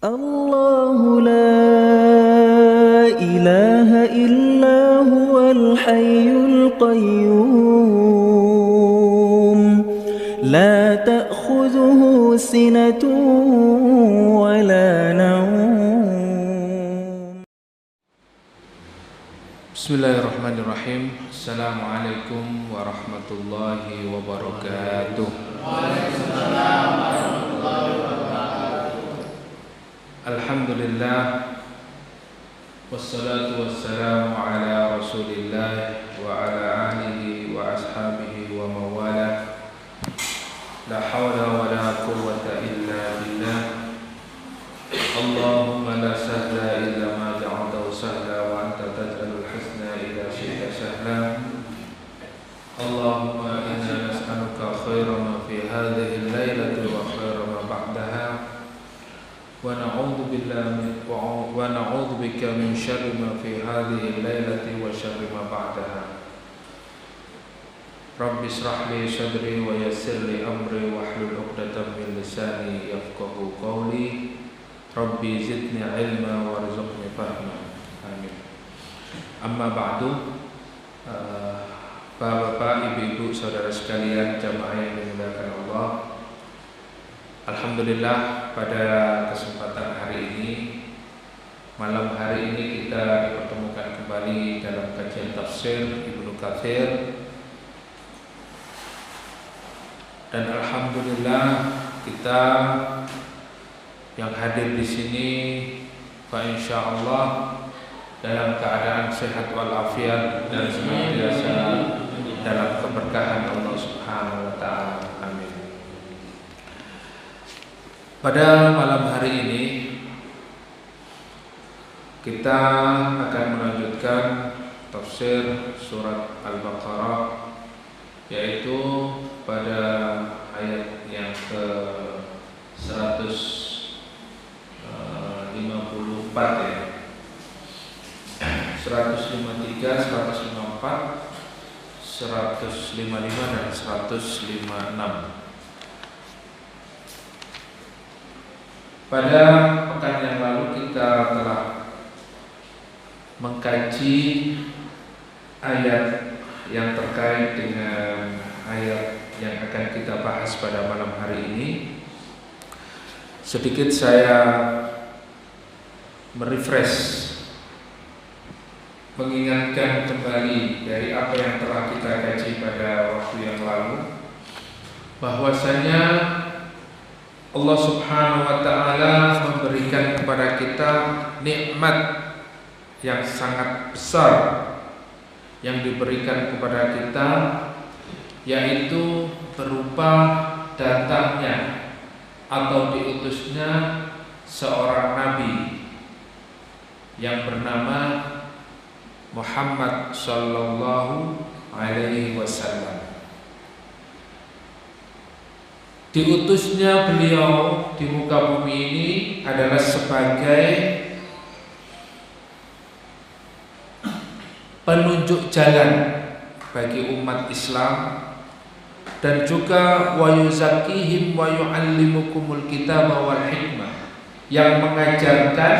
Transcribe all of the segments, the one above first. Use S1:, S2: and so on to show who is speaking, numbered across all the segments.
S1: الله لا إله إلا هو الحي القيوم لا تأخذه سنة ولا نوم.
S2: Bismillahirrahmanirrahim. Assalamualaikum warahmatullahi wabarakatuh. Alhamdulillah, wassalatu wassalamu ala rasulillah wa ala alihi wa ashabihi wa mawala. La hawla wa la quwwata illa billah. Allahumma la sahla illa ma ja'altahu sahla wa anta taj'alul husna idza syi'ta sahla. Allahumma inna nas'aluka khaira ma fi hadhihi al-lailati wa khaira ma ba'daha. Wa na'udzu bika min syarri ma fi hadhihi al-lailati wa syarri ma ba'daha. Rabbi shrah li sadri wa yassir li amri wahlul 'uqdatam min lisani yafqahu qawli. Rabbi zidni ilma warzuqni fahma. Amin. Amma ba'du. Bapak, ibu-ibu, saudara sekalian, jamaah yang dimuliakan Allah. Alhamdulillah, pada kesempatan hari ini, malam hari ini kita dipertemukan kembali dalam kajian tafsir Ibnu Katsir. Dan alhamdulillah kita yang hadir di sini, fa insyaallah dalam keadaan sehat walafiat dan senantiasa dalam keberkahan Allah Subhanahu wa taala. Amin. Pada malam hari ini kita akan melanjutkan tafsir surat Al-Baqarah, yaitu pada ayat yang ke 154 ya. 153, 154, 155 dan 156. Pada pekan yang lalu kita telah mengkaji ayat yang terkait dengan ayat yang akan kita bahas pada malam hari ini. Sedikit saya merefresh, mengingatkan kembali dari apa yang telah kita kaji pada waktu yang lalu, bahwasanya Allah Subhanahu wa taala memberikan kepada kita nikmat yang sangat besar yang diberikan kepada kita, yaitu berupa datangnya atau diutusnya seorang nabi yang bernama Muhammad sallallahu alaihi wasallam. Diutusnya beliau di muka bumi ini adalah sebagai penunjuk jalan bagi umat Islam, dan juga wa yuzakkihim wa yu'allimukumul kitaba wal hikmah, yang mengajarkan,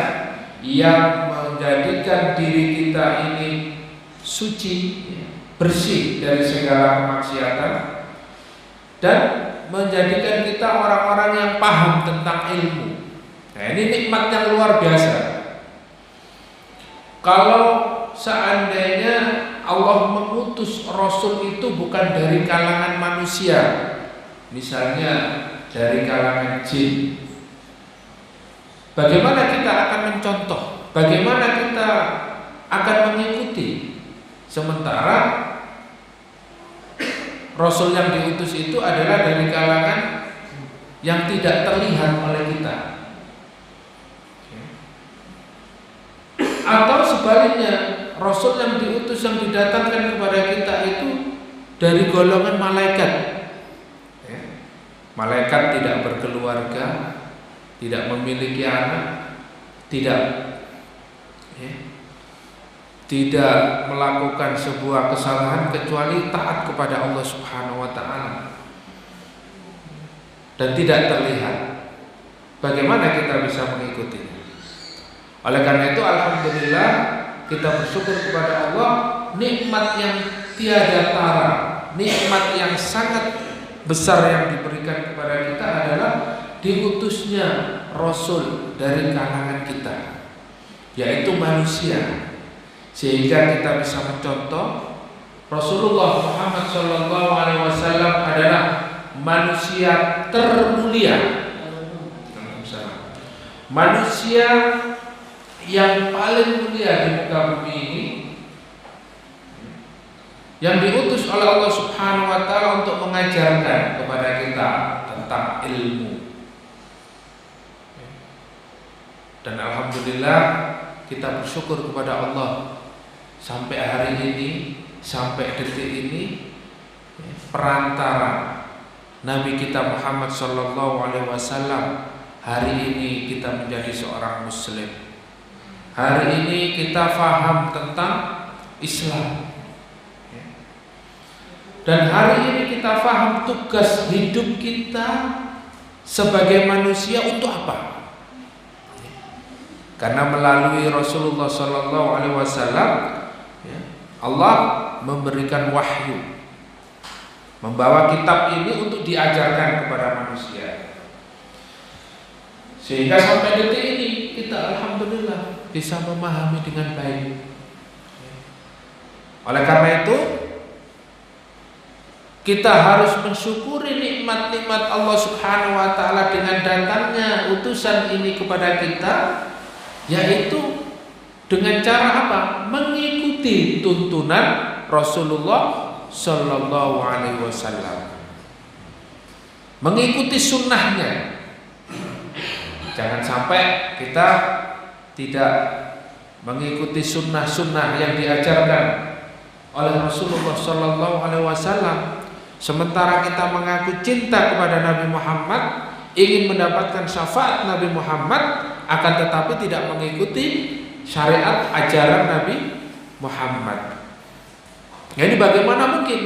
S2: yang menjadikan diri kita ini suci, bersih dari segala kemaksiatan, dan menjadikan kita orang-orang yang paham tentang ilmu. Nah, ini nikmat yang luar biasa. Kalau seandainya Allah mengutus Rasul itu bukan dari kalangan manusia, misalnya dari kalangan jin, bagaimana kita akan mencontoh? Bagaimana kita akan mengikuti? Sementara Rasul yang diutus itu adalah dari kalangan yang tidak terlihat oleh kita. Atau sebaliknya, Rasul yang diutus, yang didatangkan kepada kita itu dari golongan malaikat. Malaikat tidak berkeluarga, tidak memiliki anak, tidak melakukan sebuah kesalahan kecuali taat kepada Allah Subhanahu wa taala, dan tidak terlihat. bagaimana kita bisa mengikutinya? Oleh karena itu alhamdulillah kita bersyukur kepada Allah, nikmat yang tiada tara, nikmat yang sangat besar yang diberikan kepada kita adalah diutusnya Rasul dari kalangan kita, yaitu manusia, sehingga kita bisa mencontoh Rasulullah Muhammad SAW adalah manusia termulia, manusia yang paling mulia di muka bumi ini, yang diutus oleh Allah Subhanahu wa taala untuk mengajarkan kepada kita tentang ilmu. Dan alhamdulillah kita bersyukur kepada Allah sampai hari ini, sampai detik ini, perantara Nabi kita Muhammad sallallahu alaihi wasallam, hari ini kita menjadi seorang muslim. Hari ini kita faham tentang Islam. Dan hari ini kita faham tugas hidup kita sebagai manusia untuk apa? Karena melalui Rasulullah sallallahu alaihi wasallam Allah memberikan wahyu, membawa kitab ini untuk diajarkan kepada manusia. Sehingga sampai detik ini kita alhamdulillah bisa memahami dengan baik. Oleh karena itu kita harus mensyukuri nikmat-nikmat Allah Subhanahu wa taala dengan datangnya utusan ini kepada kita, yaitu dengan cara apa? Mengikuti tuntunan Rasulullah sallallahu alaihi wasallam. Mengikuti sunnahnya. Jangan sampai kita tidak mengikuti sunnah-sunnah yang diajarkan oleh Rasulullah sallallahu alaihi wasallam, sementara kita mengaku cinta kepada Nabi Muhammad, ingin mendapatkan syafaat Nabi Muhammad, akan tetapi tidak mengikuti syariat ajaran Nabi Muhammad. Jadi bagaimana mungkin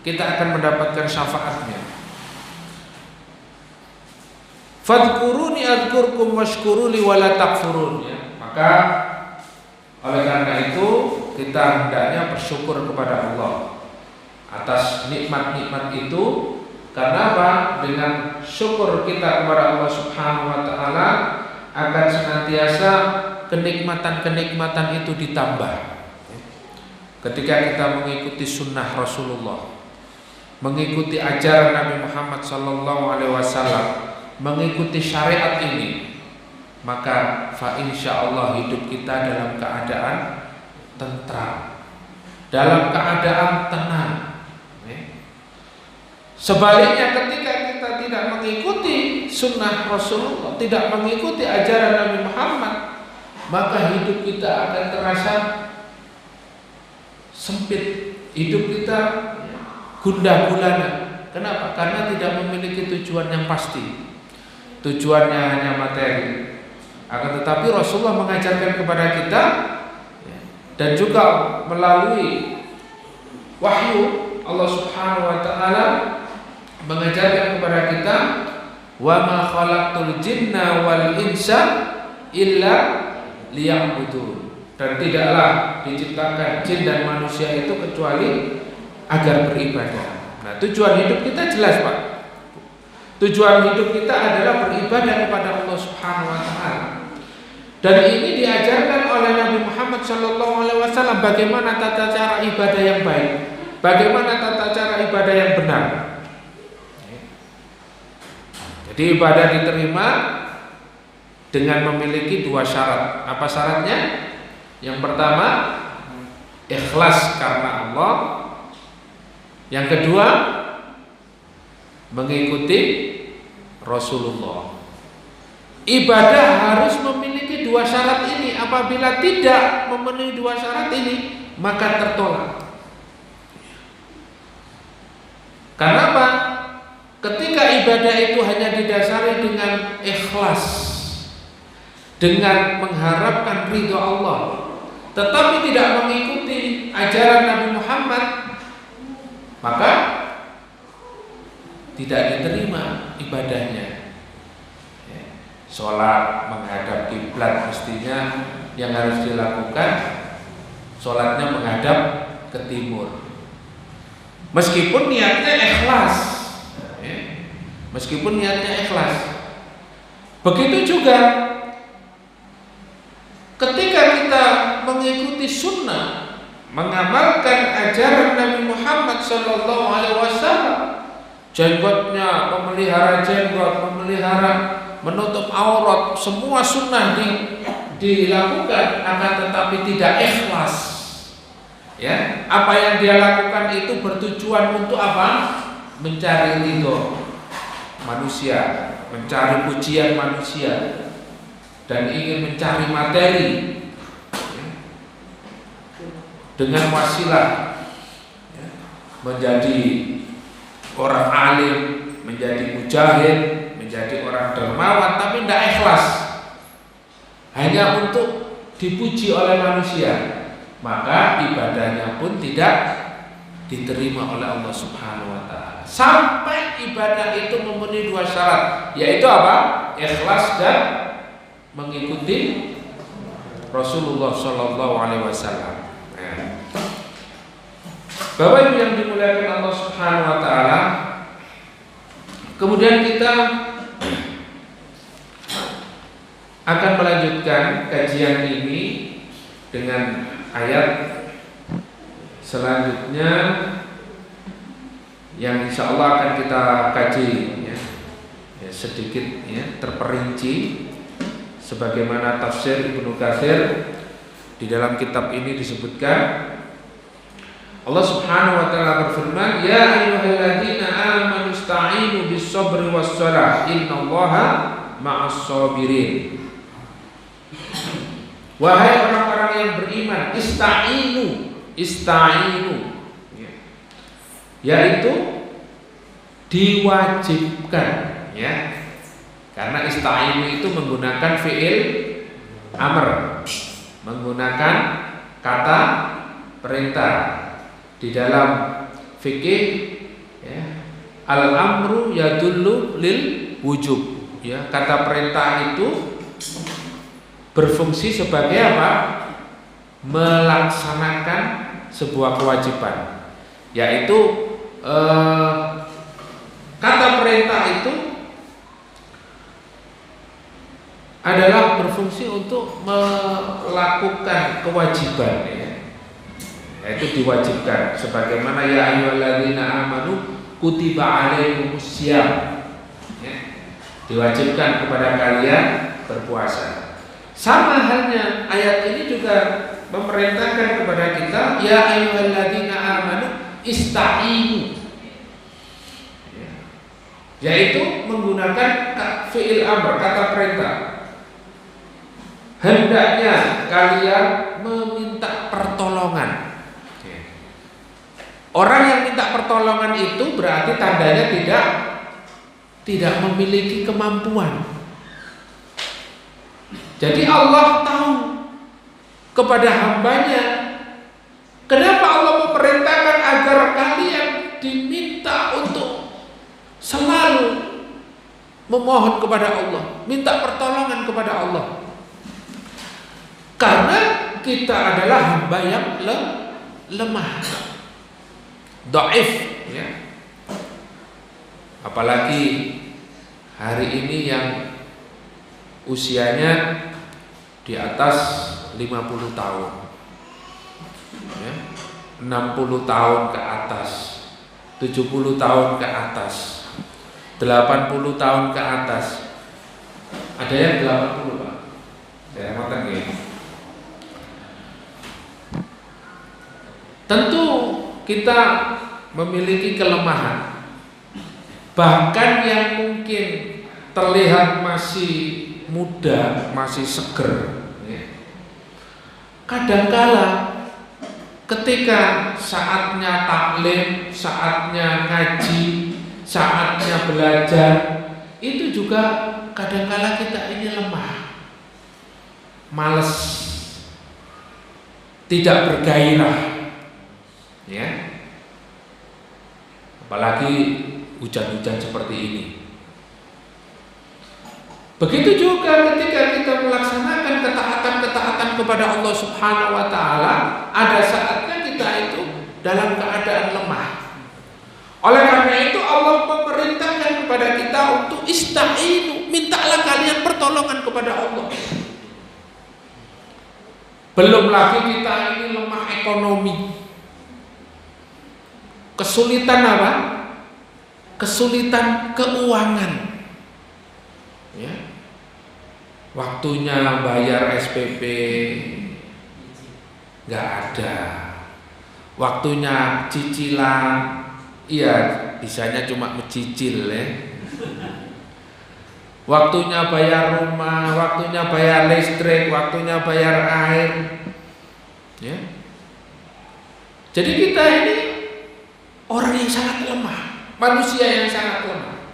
S2: kita akan mendapatkan syafaatnya? Fadhkuruni adzkurkum washkuruli wala takfurun. Maka oleh karena itu kita hendaknya bersyukur kepada Allah atas nikmat-nikmat itu. Karena apa? Dengan syukur kita kepada Allah Subhanahu wa taala akan senantiasa kenikmatan-kenikmatan itu ditambah. Ketika kita mengikuti sunnah Rasulullah, mengikuti ajaran Nabi Muhammad sallallahu alaihi wasallam, mengikuti syariat ini, maka fa insyaallah hidup kita dalam keadaan tentram, dalam keadaan tenang. Sebaliknya ketika kita tidak mengikuti sunnah Rasulullah, tidak mengikuti ajaran Nabi Muhammad, maka hidup kita akan terasa sempit, hidup kita gundah gulana. Kenapa? Karena tidak memiliki tujuan yang pasti. Tujuannya hanya materi. Akan tetapi Rasulullah mengajarkan kepada kita, dan juga melalui wahyu Allah Subhanahu wa taala mengajarkan kepada kita, wa ma khalaqtul jinna wal insa illa liya'budun. Dan tidaklah diciptakan jin dan manusia itu kecuali agar beribadah. Nah, tujuan hidup kita jelas, Pak. Tujuan hidup kita adalah beribadah kepada Allah Subhanahu wa taala. Dan ini diajarkan oleh Nabi Muhammad sallallahu alaihi wasallam bagaimana tata cara ibadah yang baik, bagaimana tata cara ibadah yang benar. Jadi ibadah diterima dengan memiliki dua syarat. Apa syaratnya? Yang pertama, ikhlas karena Allah. Yang kedua, mengikuti Rasulullah. Ibadah harus memiliki dua syarat ini. Apabila tidak memenuhi dua syarat ini, maka tertolak. Kenapa? Ketika ibadah itu hanya didasari dengan ikhlas, dengan mengharapkan ridho Allah, tetapi tidak mengikuti ajaran Nabi Muhammad, maka tidak diterima ibadahnya. sholat menghadap kiblat, mestinya yang harus dilakukan sholatnya menghadap ke timur. Meskipun niatnya ikhlas, meskipun niatnya ikhlas. Begitu juga ketika kita mengikuti sunnah, mengamalkan ajaran Nabi Muhammad SAW, jenggotnya memelihara jenggot, memelihara menutup aurat, semua sunnah dilakukan, akan tetapi tidak ikhlas. Ya, apa yang dia lakukan itu bertujuan untuk apa? Mencari ridho manusia, mencari pujian manusia, dan ingin mencari materi dengan wasilah menjadi orang alim, menjadi mujahid, menjadi orang dermawan, tapi tidak ikhlas, hanya untuk dipuji oleh manusia, maka ibadahnya pun tidak diterima oleh Allah Subhanahu wa taala. Sampai ibadah itu memenuhi 2 syarat, yaitu apa? Ikhlas dan mengikuti Rasulullah sallallahu alaihi wasallam. Bapak Ibu yang dimuliakan Allah Subhanahu wa taala, kemudian kita akan melanjutkan kajian ini dengan ayat selanjutnya yang insya Allah akan kita kaji sedikit terperinci sebagaimana tafsir Ibnu Katsir. Di dalam kitab ini disebutkan Allah Subhanahu wa taala berfirman, "Ya ayyuhalladzina amanu ista'inu bis-sabri was-shalah, innallaha ma'as-sabirin." Wahai orang-orang yang beriman, ista'inu, yaitu diwajibkan, ya. Karena ista'inu itu menggunakan fi'il amr, menggunakan kata perintah. Di dalam fikih, ya, al-amru yadullu lil wujub, ya. Kata perintah itu berfungsi sebagai apa? Melaksanakan sebuah kewajiban, yaitu kata perintah itu adalah berfungsi untuk melakukan kewajiban, ya. Yaitu diwajibkan, sebagaimana ya ayyuhalladzina amanu kutiba alaikumusiyam, ya. Diwajibkan kepada kalian berpuasa. Sama halnya ayat ini juga memerintahkan kepada kita, ya ayyuhalladzina amanu ista'inu, ya. Yaitu menggunakan fi'il amr, kata perintah. Hendaknya kalian meminta pertolongan. Orang yang minta pertolongan itu berarti tandanya tidak memiliki kemampuan. Jadi Allah tahu kepada hambanya. Kenapa Allah memerintahkan agar kalian diminta untuk selalu memohon kepada Allah, minta pertolongan kepada Allah? Karena kita adalah hamba yang lemah, dhaif, ya. Apalagi hari ini yang usianya di atas 50 tahun, ya, 60 tahun ke atas, 70 tahun ke atas, 80 tahun ke atas. Ada yang 80, Pak. Saya ngomong gini. Tentu kita memiliki kelemahan. Bahkan yang mungkin terlihat masih muda, masih seger, ya. Kadangkala ketika saatnya taklim, saatnya ngaji, saatnya belajar, itu juga kadangkala kita ini lemah, malas, tidak bergairah, ya. Apalagi hujan-hujan seperti ini. Begitu juga ketika kita melaksanakan ketaatan-ketaatan kepada Allah Subhanahu wa taala, ada saatnya kita itu dalam keadaan lemah. Oleh karena itu Allah memerintahkan kepada kita untuk ista'inu, mintalah kalian pertolongan kepada Allah. Belum lagi kita ini lemah ekonomi. Kesulitan apa? Kesulitan keuangan. Ya. Waktunya bayar SPP nggak ada. Waktunya cicilan, iya bisanya cuma mencicil ya. Waktunya bayar rumah, waktunya bayar listrik, waktunya bayar air. Ya. Jadi kita ini orang yang sangat lemah, manusia yang sangat lemah.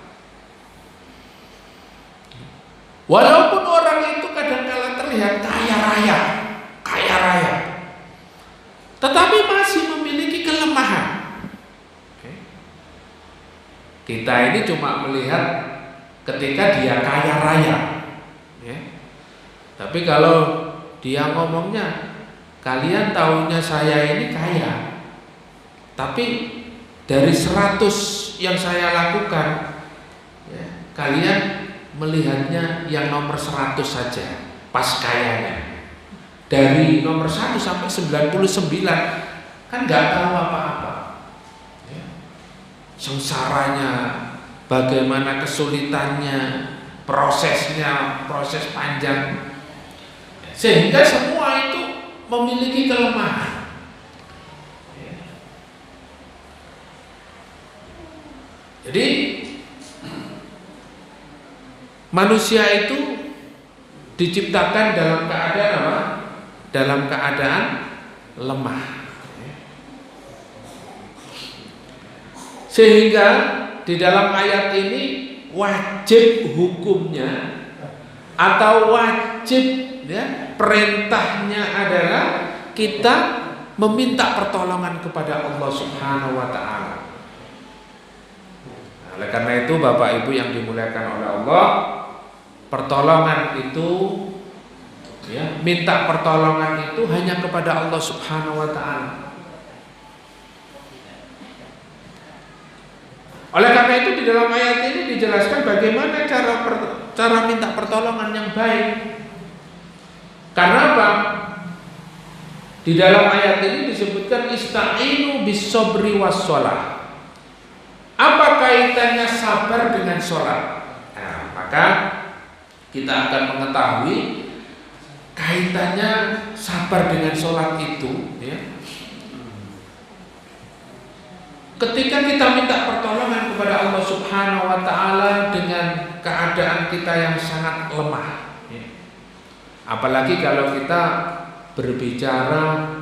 S2: Walaupun orang itu kadang-kala terlihat kaya raya, tetapi masih memiliki kelemahan. Kita ini cuma melihat ketika dia kaya raya, ya. Tapi kalau dia ngomongnya, kalian tahunya saya ini kaya, tapi dari 100 yang saya lakukan, ya, kalian melihatnya yang nomor 100 saja pas kayanya. Dari nomor 1 sampai 99 kan nggak tahu apa-apa, ya. Sengsaranya, bagaimana kesulitannya, prosesnya, proses panjang, sehingga semua itu memiliki kelemahan. Jadi manusia itu diciptakan dalam keadaan apa? Dalam keadaan lemah. Sehingga di dalam ayat ini wajib hukumnya atau wajib, ya, perintahnya adalah kita meminta pertolongan kepada Allah Subhanahu wa taala. Oleh karena itu Bapak Ibu yang dimuliakan oleh Allah, pertolongan itu, ya, minta pertolongan itu hanya kepada Allah Subhanahu wa taala. Oleh karena itu di dalam ayat ini dijelaskan bagaimana cara minta pertolongan yang baik. Karena apa? Di dalam ayat ini disebutkan ista'inu bis-sabri was-shalah. Apa kaitannya sabar dengan sholat? Nah, maka kita akan mengetahui kaitannya sabar dengan sholat itu, ya. Ketika kita minta pertolongan kepada Allah Subhanahu wa taala dengan keadaan kita yang sangat lemah, ya. Apalagi kalau kita berbicara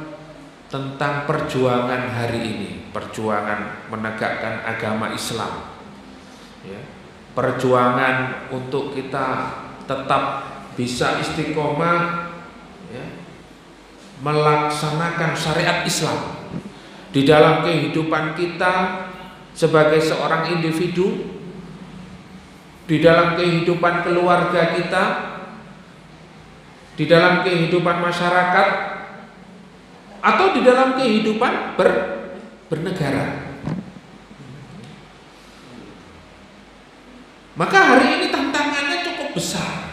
S2: tentang perjuangan hari ini, perjuangan menegakkan agama Islam, ya. Perjuangan untuk kita tetap bisa istiqomah, ya, melaksanakan syariat Islam di dalam kehidupan kita sebagai seorang individu, di dalam kehidupan keluarga kita, di dalam kehidupan masyarakat, atau di dalam kehidupan bernegara. Maka hari ini tantangannya cukup besar,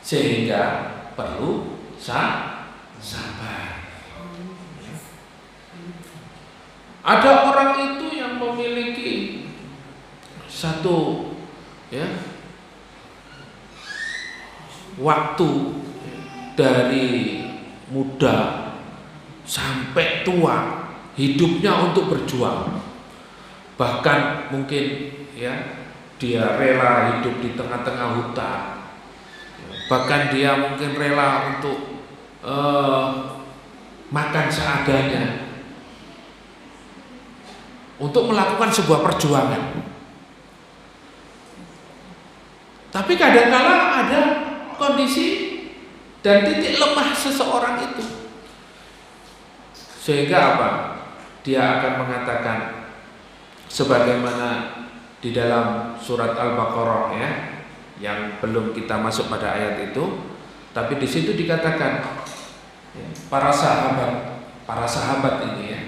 S2: sehingga perlu sabar. Ada orang itu yang memiliki satu, ya, waktu dari muda sampai tua hidupnya untuk berjuang. Bahkan mungkin, ya, dia rela hidup di tengah-tengah hutan. Bahkan dia mungkin rela untuk makan seadanya untuk melakukan sebuah perjuangan. Tapi kadang-kala ada kondisi dan titik lemah seseorang itu, sehingga apa? Dia akan mengatakan sebagaimana di dalam surat Al-Baqarah, ya, yang belum kita masuk pada ayat itu, tapi di situ dikatakan ya, para sahabat ini ya,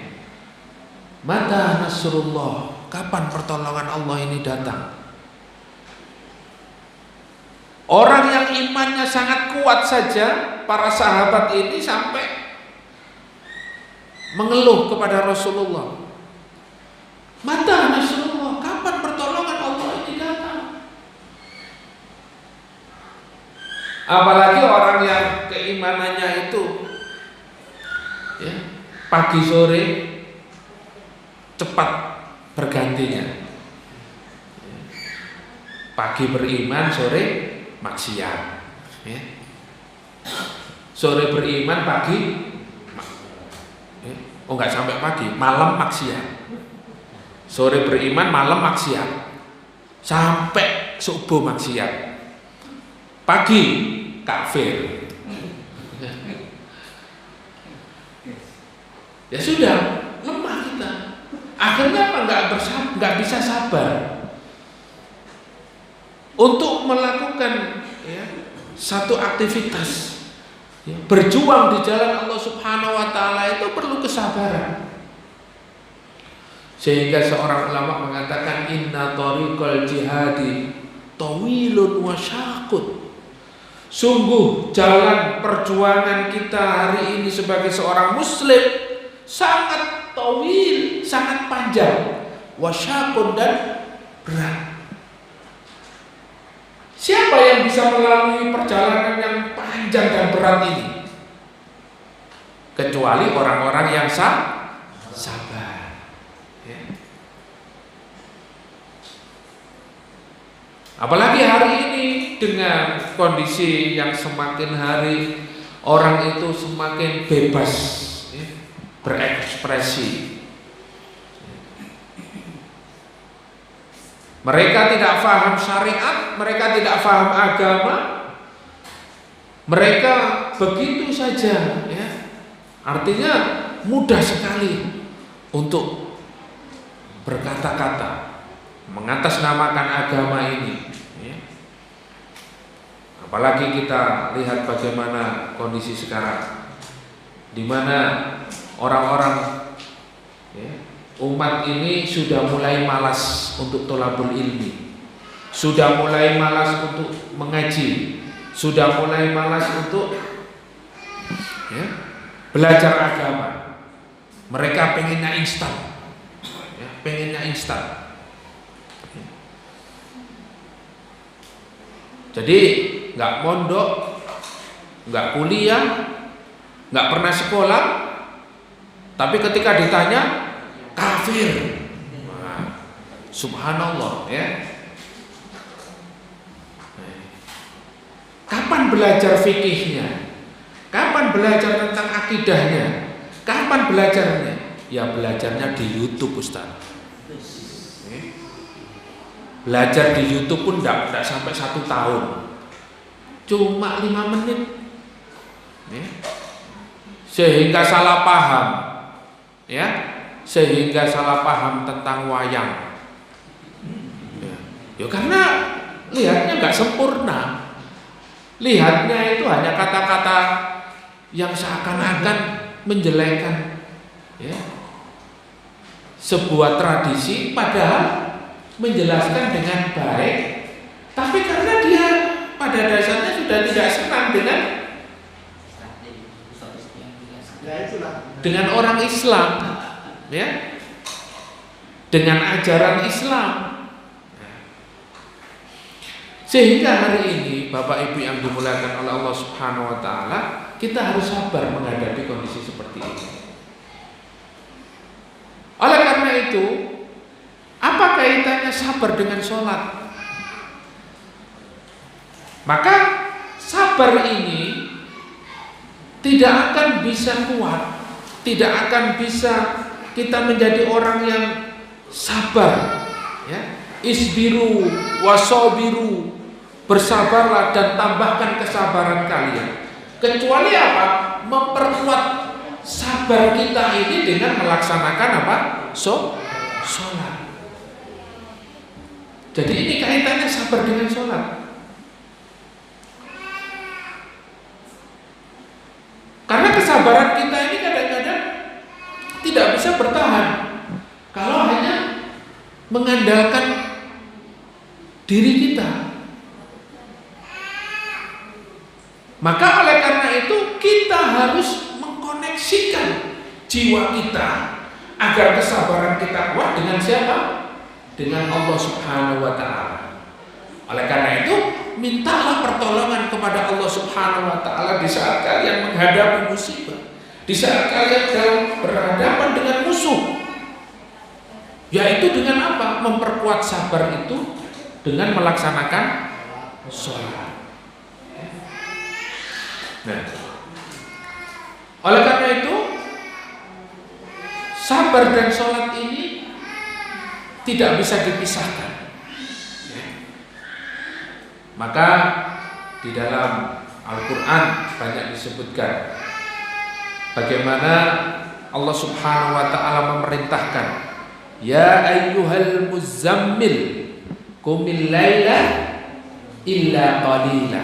S2: mata nasrullah, kapan pertolongan Allah ini datang? Orang yang imannya sangat kuat saja, para sahabat ini sampai mengeluh kepada Rasulullah, mata nasrullah, kapan pertolongan Allah ini datang? Apalagi orang yang keimanannya itu ya, pagi sore cepat bergantinya, pagi beriman, sore maksiat ya. Sore beriman, pagi enggak sampai pagi, malam maksiat. Sore beriman, malam maksiat, sampai subuh maksiat, pagi kafir. Ya sudah, lemah kita. Akhirnya apa? Nggak bisa sabar untuk melakukan ya, satu aktivitas ya, berjuang di jalan Allah Subhanahu wa Ta'ala itu perlu kesabaran. Sehingga seorang ulama mengatakan inna tariqal jihadi tawilun wa syaqut. Sungguh jalan perjuangan kita hari ini sebagai seorang muslim sangat tawil, sangat panjang, wa syaqun, dan berat. Siapa yang bisa melalui perjalanan yang panjang dan berat ini? Kecuali orang-orang yang sabar. Ya. Apalagi hari ini dengan kondisi yang semakin hari orang itu semakin bebas ya, berekspresi. Mereka tidak paham syariat, mereka tidak paham agama, mereka begitu saja ya. Artinya mudah sekali untuk berkata-kata mengatasnamakan agama ini ya. Apalagi kita lihat bagaimana kondisi sekarang, di mana orang-orang ya, umat ini sudah mulai malas untuk thalabul ilmi, sudah mulai malas untuk mengaji, sudah mulai malas untuk ya, belajar agama. Mereka pengennya instan ya, pengennya instan. Jadi nggak mondok, nggak kuliah, nggak pernah sekolah, tapi ketika ditanya kafir. Nah, subhanallah ya. Kapan belajar fikihnya? Kapan belajar tentang akidahnya? Kapan belajarnya? Ya belajarnya di YouTube, Ustaz. Belajar di YouTube pun tidak sampai 1 tahun, cuma 5 menit ya. Sehingga salah paham ya, sehingga salah paham tentang wayang ya karena lihatnya nggak sempurna, lihatnya itu hanya kata-kata yang seakan-akan menjelekkan ya, sebuah tradisi, padahal menjelaskan dengan baik, tapi karena dia pada dasarnya sudah tidak senang dengan orang Islam ya, dengan ajaran Islam. Sehingga hari ini Bapak Ibu yang dimuliakan oleh Allah Subhanahu wa Ta'ala, kita harus sabar menghadapi kondisi seperti ini. Oleh karena itu, apa kaitannya sabar dengan sholat? Maka sabar ini tidak akan bisa kuat, tidak akan bisa kita menjadi orang yang sabar ya. Isbiru wasobiru, bersabarlah dan tambahkan kesabaran kalian. Kecuali apa? Memperkuat sabar kita ini dengan melaksanakan apa? Sholat. Jadi ini kaitannya sabar dengan sholat. kesabaran kita ini kadang-kadang tidak bisa bertahan kalau hanya mengandalkan diri kita. Maka oleh karena itu kita harus mengkoneksikan jiwa kita agar kesabaran kita kuat dengan siapa? Dengan Allah Subhanahu wa Ta'ala. Oleh karena itu, mintalah pertolongan kepada Allah Subhanahu wa Ta'ala di saat kalian menghadapi musibah, di saat kalian dalam berhadapan dengan musuh. Yaitu dengan apa? Memperkuat sabar itu dengan melaksanakan sholat. Nah, oleh karena itu, sabar dan sholat ini tidak bisa dipisahkan. Maka di dalam Al-Quran banyak disebutkan bagaimana Allah Subhanahu wa Ta'ala memerintahkan, ya ayyuhal muzammil qumil laila illa qalila.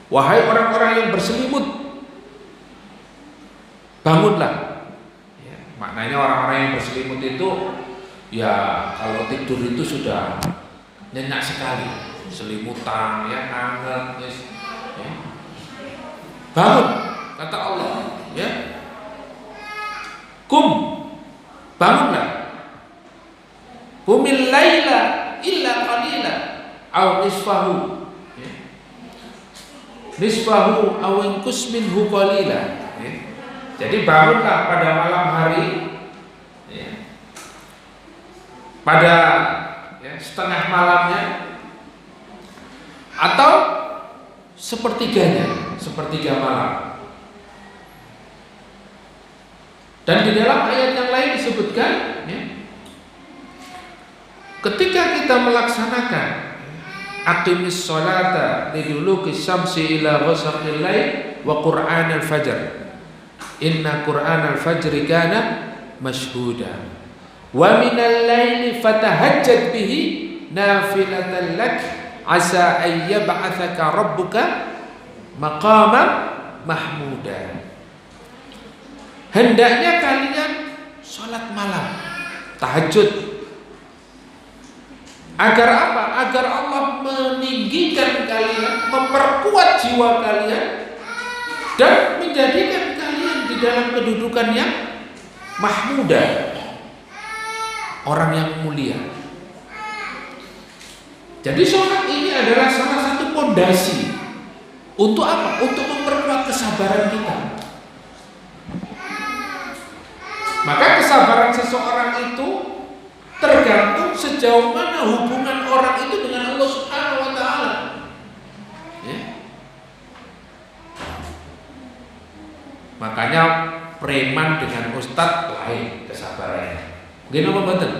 S2: Wahai orang-orang yang berselimut, bangunlah. Ya, maknanya orang-orang yang berselimut itu ya kalau tidur itu sudah nyenyak sekali, selimutan ya, hangat ya. Bangun, kata Allah ya. Bangunlah. Qumil laila illa qalila aw nisfahu. Nisfahu aw inqus minhu qalila. Jadi bangunlah pada malam hari ya, pada ya, setengah malamnya atau sepertiganya, sepertiga malam. Dan di dalam ayat yang lain disebutkan ya, ketika kita melaksanakan aqimis sholata liduluki syamsi ila ghasaqil lail wa qur'anal fajr inna qur'anal fajri kana mashhuda wa minal laili fatahajjad bihi nafilatan lak asa an yab'atsaka rabbuka maqaman mahmuda. Hendaknya kalian sholat malam, tahajud. Agar apa? Agar Allah meninggikan kalian, memperkuat jiwa kalian, dan menjadikan kalian di dalam kedudukan yang mahmuda, orang yang mulia. Jadi sholat ini adalah salah satu pondasi untuk apa? Untuk memperkuat kesabaran kita. Maka kesabaran seseorang itu tergantung sejauh mana hubungan orang itu dengan Allah Subhanahu wa Ta'ala. Ya. Makanya preman dengan ustadz lain kesabarannya. Gini apa betul?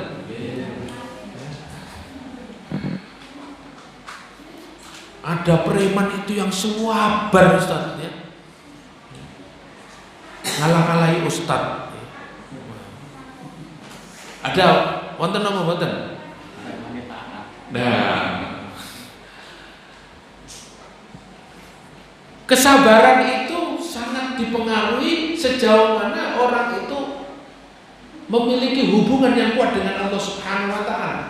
S2: Ada preman itu yang sabar ustadz ya. Ngalah-ngalahi ustadz. Ada wonten apa mboten? Nah, kesabaran itu sangat dipengaruhi sejauh mana orang itu memiliki hubungan yang kuat dengan Allah Subhanahu wa Ta'ala.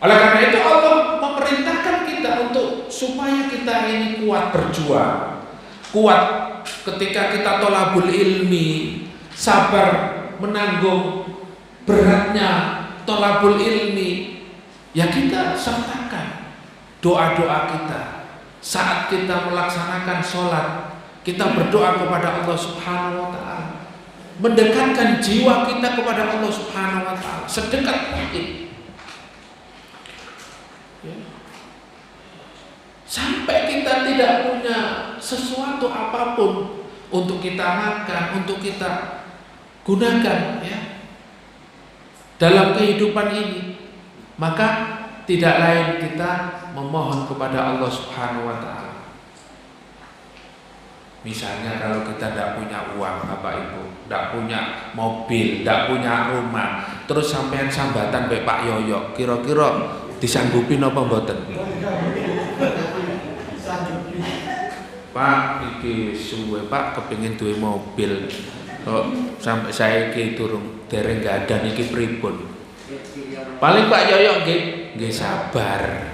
S2: Oleh karena itu Allah memerintahkan kita untuk supaya kita ini kuat berjuang, kuat ketika kita thalabul ilmi, sabar menanggung beratnya thalabul ilmi, ya kita sertakan doa-doa kita saat kita melaksanakan sholat. Kita berdoa kepada Allah Subhanahu wa Ta'ala, mendekatkan jiwa kita kepada Allah Subhanahu wa Ta'ala sedekat mungkin ya. Sampai kita tidak punya sesuatu apapun untuk kita makan, untuk kita gunakan ya dalam kehidupan ini, maka tidak lain kita memohon kepada Allah Subhanahu wa Ta'ala. Misalnya kalau kita tidak punya uang Bapak Ibu, tidak punya mobil, tidak punya rumah, terus sampean sambatan Mbak Pak Yoyo, kira-kira disanggupin apa mboten? Pak, iki suwe Pak kepengin duwe mobil. Kok sampai saiki durung dereng gak ada niki pripun? Paling Pak Yoyo nggih sabar.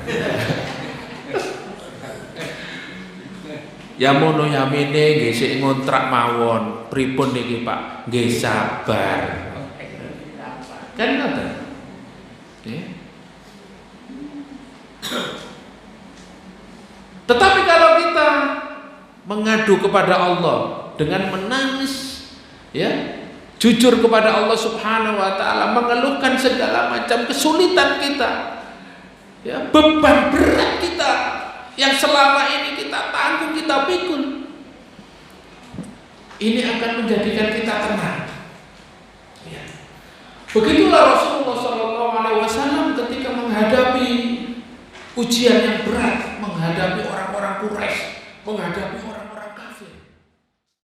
S2: Ya mono yamine nggih sik ngontrak mawon. Pripun niki Pak? Nggih sabar. Kan ngoten. Nggih. Tetapi kalau kita mengadu kepada Allah dengan menangis, ya, jujur kepada Allah Subhanahu wa taala, mengeluhkan segala macam kesulitan kita, ya, beban berat kita yang selama ini kita tanggung, kita pikul, ini akan menjadikan kita tenang. Ya. Begitulah Rasulullah SAW ketika menghadapi ujian yang berat, menghadapi orang-orang Quraisy, menghadapi orang-orang kafir.